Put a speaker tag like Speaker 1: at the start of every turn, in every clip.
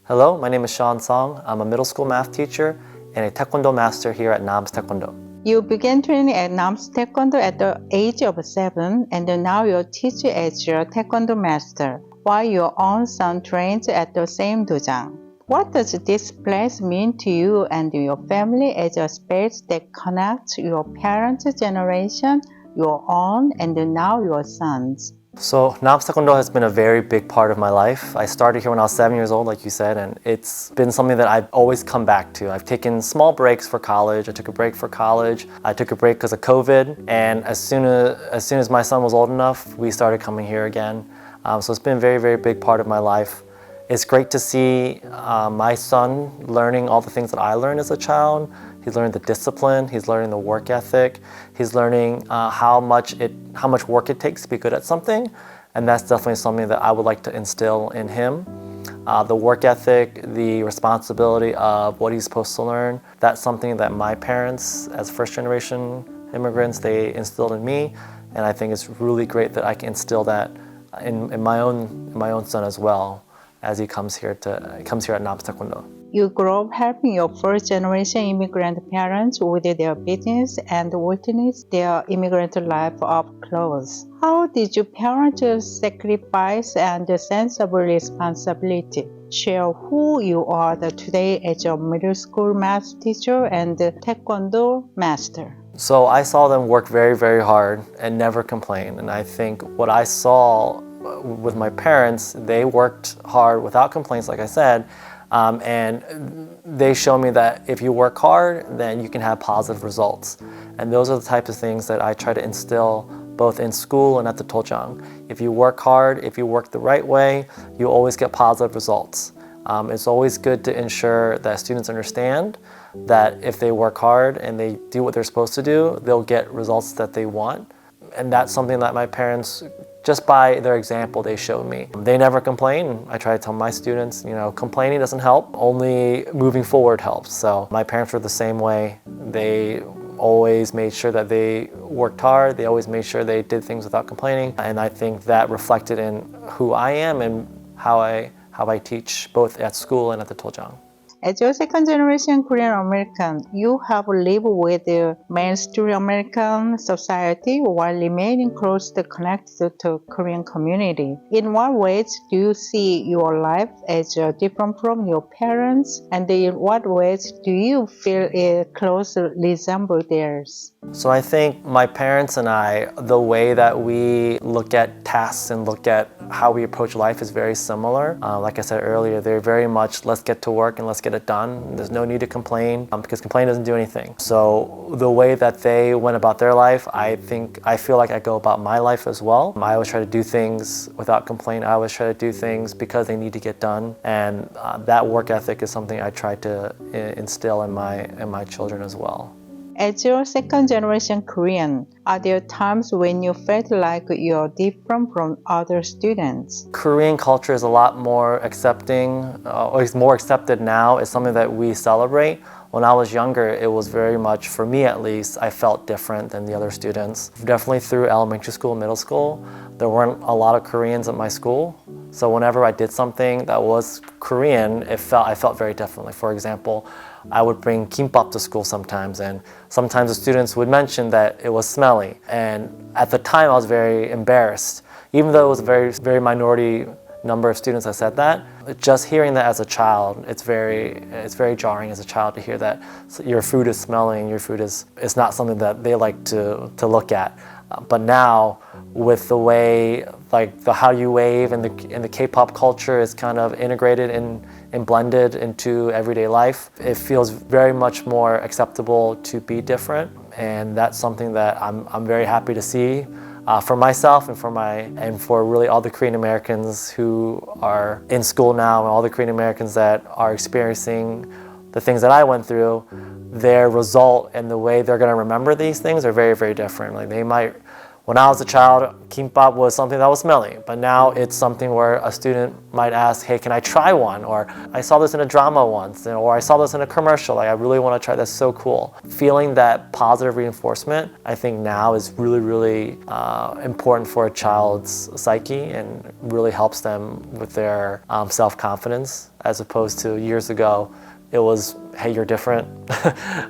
Speaker 1: Hello, my name is Sean Song. I'm a middle school math teacher and a Taekwondo master here at Nams태권도.
Speaker 2: You began training at Nams태권도 at the age of 7 and now you teach as your Taekwondo master, while your own son trains at the same dojang. What does this place mean to you and your family as a space that connects your parents' generation, your own, and now your sons?
Speaker 1: So 남스태권도 has been a very big part of my life. I started here when I was 7 years old, like you said, and it's been something that I've always come back to. I've taken small breaks for college. I took a break for college. I took a break because of COVID, and as soon as my son was old enough, we started coming here again. So it's been a very, very big part of my life. It's great to see my son learning all the things that I learned as a child. He's learning the discipline, he's learning the work ethic, he's learning how much work it takes to be good at something, and that's definitely something that I would like to instill in him. The work ethic, the responsibility of what he's supposed to learn, that's something that my parents, as first generation immigrants, they instilled in me, and I think it's really great that I can instill that in my own son as well as he comes here at 남스태권도.
Speaker 2: You grew up helping your first generation immigrant parents with their business and witnessed their immigrant life up close. How did your parents sacrifice and sense of responsibility share who you are today as a middle school math teacher and Taekwondo master?
Speaker 1: So I saw them work very, very hard and never complain. And I think what I saw with my parents, they worked hard without complaints, like I said, and they show me that if you work hard, then you can have positive results. And those are the types of things that I try to instill both in school and at the 도장. If you work hard, if you work the right way, you always get positive results. It's always good to ensure that students understand that if they work hard and they do what they're supposed to do, they'll get results that they want. And that's something that my parents, just by their example, they showed me. They never complain. I try to tell my students, complaining doesn't help, only moving forward helps. So my parents were the same way. They always made sure that they worked hard. They always made sure they did things without complaining. And I think that reflected in who I am and how I teach both at school and at the 도장.
Speaker 2: As a second generation Korean American, you have lived with the mainstream American society while remaining closely connected to Korean community. In what ways do you see your life as different from your parents, and in what ways do you feel it closely resembles theirs?
Speaker 1: So I think my parents and I, the way that we look at tasks and look at how we approach life is very similar. Like I said earlier, they're very much, let's get to work and let's get it done. There's no need to complain because complaining doesn't do anything. So the way that they went about their life, I feel like I go about my life as well. I always try to do things without complaining. I always try to do things because they need to get done. And that work ethic is something I try to instill in my children as well.
Speaker 2: As your second generation Korean, are there times when you felt like you're different from other students?
Speaker 1: Korean culture is a lot more accepting, or is more accepted now. It's something that we celebrate. When I was younger, it was very much, for me at least, I felt different than the other students. Definitely through elementary school, middle school, there weren't a lot of Koreans at my school. So whenever I did something that was Korean, I felt very differently. For example, I would bring kimbap to school sometimes, and sometimes the students would mention that it was smelly. And at the time, I was very embarrassed. Even though it was a very, very minority number of students that said that, just hearing that as a child, it's very jarring as a child to hear that your food is smelling, your food is not something that they like to look at. But now, with the way, like how you wave and the K-pop culture is kind of integrated and blended into everyday life, it feels very much more acceptable to be different, and that's something that I'm very happy to see for myself and for really all the Korean Americans who are in school now, and all the Korean Americans that are experiencing the things that I went through. Their result and the way they're going to remember these things are very, very different. Like When I was a child, kimbap was something that was smelly, but now it's something where a student might ask, hey, can I try one? Or I saw this in a drama once, or I saw this in a commercial, like I really want to try, that's so cool. Feeling that positive reinforcement, I think now is really, really important for a child's psyche and really helps them with their self-confidence, as opposed to years ago, it was, hey, you're different,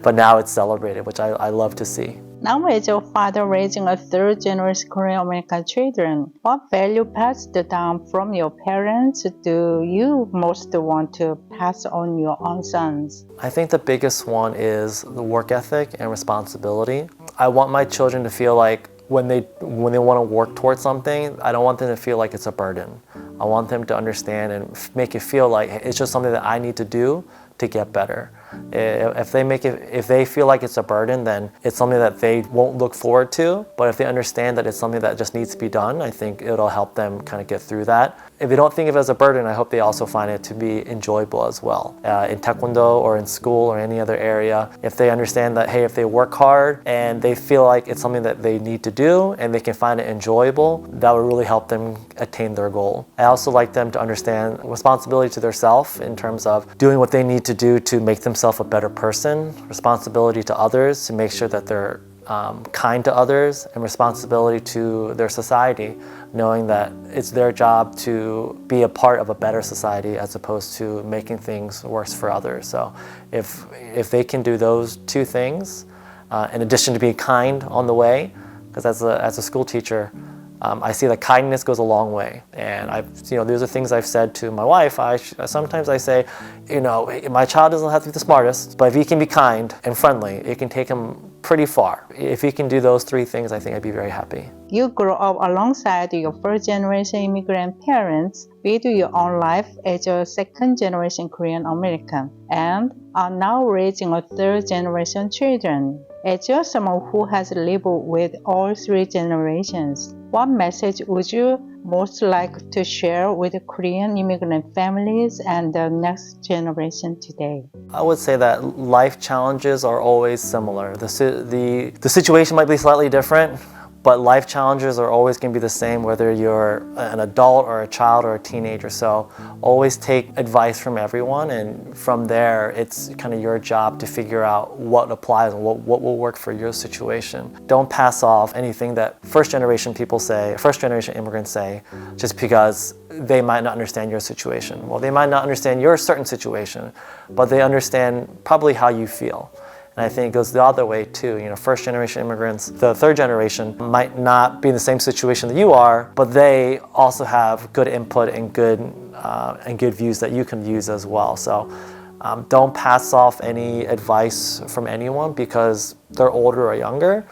Speaker 1: but now it's celebrated, which I love to see.
Speaker 2: Now, as a father raising a third generation Korean American children, what value passed down from your parents do you most want to pass on your own sons?
Speaker 1: I think the biggest one is the work ethic and responsibility. I want my children to feel like when they want to work towards something, I don't want them to feel like it's a burden. I want them to understand and make it feel like it's just something that I need to do to get better. If they feel like it's a burden, then it's something that they won't look forward to. But if they understand that it's something that just needs to be done, I think it'll help them kind of get through that. If they don't think of it as a burden, I hope they also find it to be enjoyable as well. In Taekwondo or in school or any other area, if they understand that, hey, if they work hard and they feel like it's something that they need to do and they can find it enjoyable, that will really help them attain their goal. I also like them to understand responsibility to themselves in terms of doing what they need to do to make themselves a better person, responsibility to others to make sure that they're kind to others, and responsibility to their society, knowing that it's their job to be a part of a better society as opposed to making things worse for others. So if they can do those two things, in addition to being kind on the way, because as a school teacher, I see that kindness goes a long way, and these are things I've said to my wife. Sometimes I say, my child doesn't have to be the smartest, but if he can be kind and friendly, it can take him pretty far. If he can do those three things, I think I'd be very happy.
Speaker 2: You grew up alongside your first generation immigrant parents with your own life as a second generation Korean American, and are now raising a third generation children. As someone who has lived with all three generations, what message would you most like to share with Korean immigrant families and the next generation today?
Speaker 1: I would say that life challenges are always similar. The situation might be slightly different, but life challenges are always going to be the same, whether you're an adult or a child or a teenager. So always take advice from everyone, and from there, it's kind of your job to figure out what applies and what will work for your situation. Don't pass off anything that first generation immigrants say, just because they might not understand your situation. Well, they might not understand your certain situation, but they understand probably how you feel. And I think it goes the other way too. First generation immigrants, the third generation might not be in the same situation that you are, but they also have good input and good views that you can use as well. So don't pass off any advice from anyone because they're older or younger.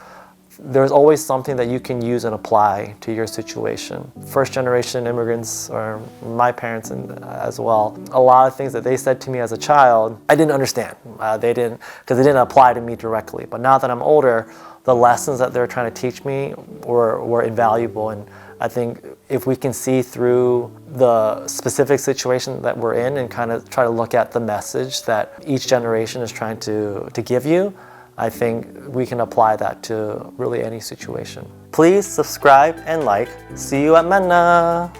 Speaker 1: There's always something that you can use and apply to your situation. First generation immigrants, or my parents as well, a lot of things that they said to me as a child, I didn't understand. Because they didn't apply to me directly. But now that I'm older, the lessons that they're trying to teach me were invaluable. And I think if we can see through the specific situation that we're in and kind of try to look at the message that each generation is trying to give you, I think we can apply that to really any situation. Please subscribe and like. See you at Manna!